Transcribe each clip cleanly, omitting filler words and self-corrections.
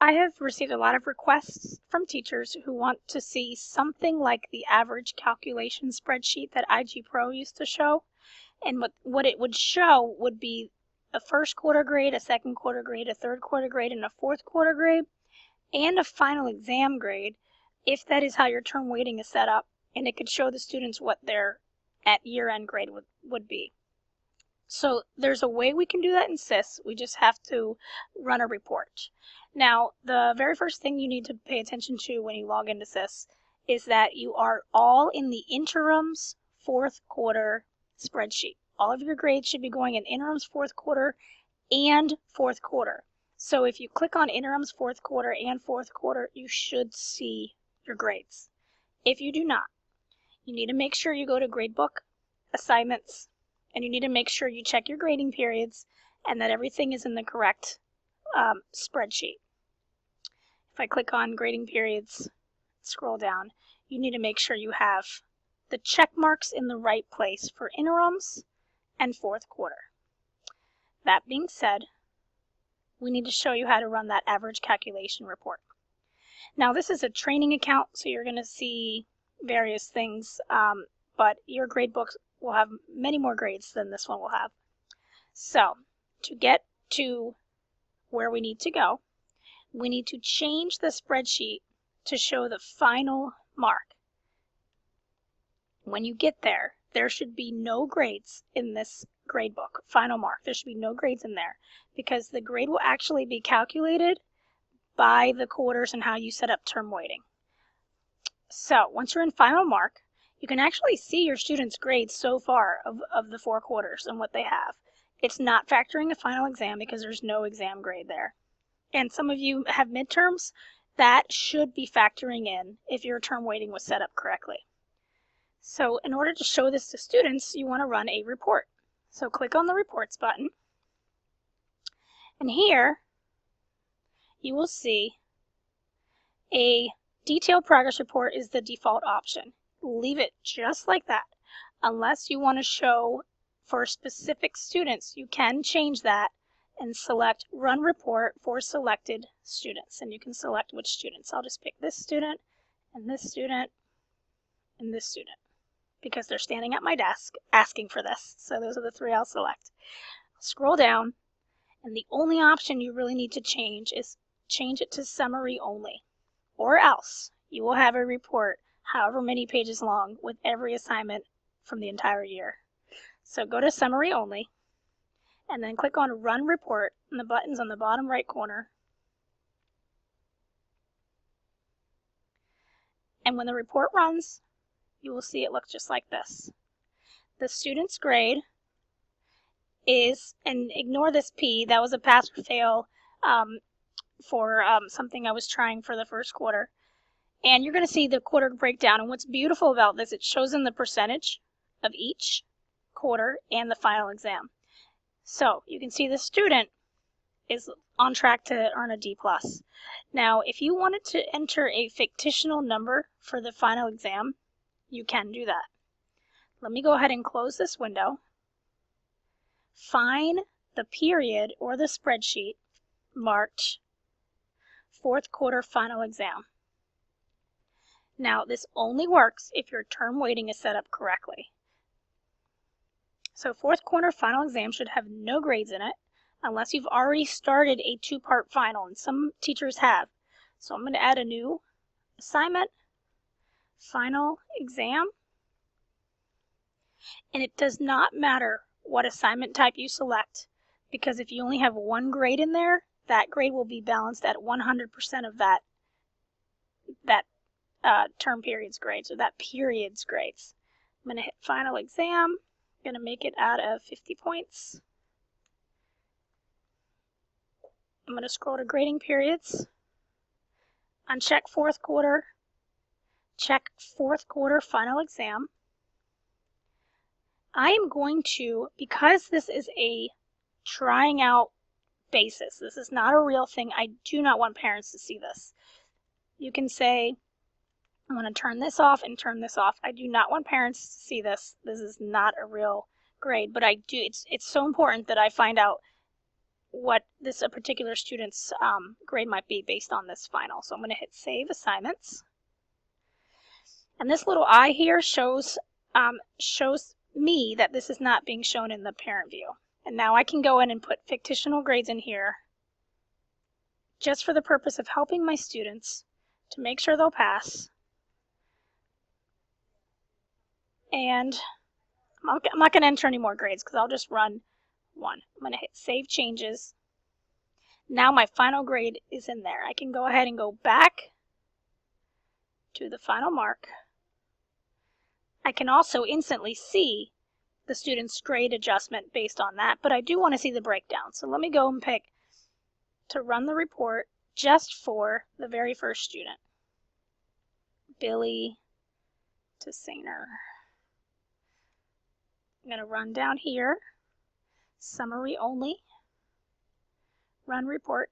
I have received a lot of requests from teachers who want to see something like the average calculation spreadsheet that IG Pro used to show. And what it would show would be a first quarter grade, a second quarter grade, a third quarter grade, and a fourth quarter grade, and a final exam grade, if that is how your term weighting is set up. And it could show the students what their at year-end grade would be. So there's a way we can do that in SIS. We just have to run a report. Now, the very first thing you need to pay attention to when you log into SIS is that you are all in the interims fourth quarter spreadsheet. All of your grades should be going in interims fourth quarter and fourth quarter. So if you click on interims fourth quarter and fourth quarter, you should see your grades. If you do not, you need to make sure you go to gradebook, assignments, and you need to make sure you check your grading periods and that everything is in the correct spreadsheet. If I click on grading periods, scroll down, you need to make sure you have the check marks in the right place for interims and fourth quarter. That being said, we need to show you how to run that average calculation report. Now, this is a training account, so you're going to see various things, but your grade books will have many more grades than this one will have. So, to get to where we need to go, we need to change the spreadsheet to show the final mark. When you get there, there should be no grades in this grade book, final mark. There should be no grades in there because the grade will actually be calculated by the quarters and how you set up term weighting. So, once you're in final mark, you can actually see your students' grades so far of the 4 quarters and what they have. It's not factoring a final exam because there's no exam grade there. And some of you have midterms. That should be factoring in if your term weighting was set up correctly. So in order to show this to students, you want to run a report. So click on the reports button. And here you will see a detailed progress report is the default option. Leave it just like that. Unless you want to show for specific students, you can change that and select Run Report for selected students. And you can select which students. I'll just pick this student, and this student, and this student, because they're standing at my desk asking for this. So those are the 3 I'll select. Scroll down, and the only option you really need to change is change it to summary only, or else you will have a report however many pages long with every assignment from the entire year. So go to summary only and then click on Run Report, and the button's on the bottom right corner. And when the report runs, you will see it look just like this. The student's grade is, and ignore this P, that was a pass or fail for something I was trying for the first quarter. And you're going to see the quarter breakdown. And what's beautiful about this, it shows in the percentage of each quarter and the final exam. So you can see the student is on track to earn a D+. Now, if you wanted to enter a fictional number for the final exam, you can do that. Let me go ahead and close this window. Find the period or the spreadsheet marked fourth quarter final exam. Now, this only works if your term weighting is set up correctly. So fourth quarter final exam should have no grades in it unless you've already started a 2-part final, and some teachers have. So I'm going to add a new assignment, final exam. And it does not matter what assignment type you select, because if you only have 1 grade in there, that grade will be balanced at 100% of that term period's grades, or that period's grades. I'm going to hit final exam. I'm going to make it out of 50 points. I'm going to scroll to grading periods, uncheck fourth quarter, check fourth quarter final exam. I am going to, because this is a trying out basis, this is not a real thing, I do not want parents to see this. You can say, I'm going to turn this off and turn this off. I do not want parents to see this. This is not a real grade, but I do. It's so important that I find out what this a particular student's grade might be based on this final. So I'm going to hit Save Assignments. And this little eye here shows me that this is not being shown in the parent view. And now I can go in and put fictional grades in here just for the purpose of helping my students to make sure they'll pass. And I'm not going to enter any more grades because I'll just run one. I'm going to hit Save Changes. Now my final grade is in there. I can go ahead and go back to the final mark. I can also instantly see the student's grade adjustment based on that, but I do want to see the breakdown. So let me go and pick to run the report just for the very first student, Billy Tessiner. I'm going to run down here, summary only, run report.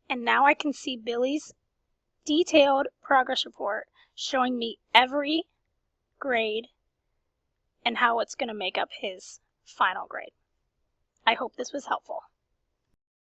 And now I can see Billy's detailed progress report showing me every grade and how it's going to make up his final grade. I hope this was helpful.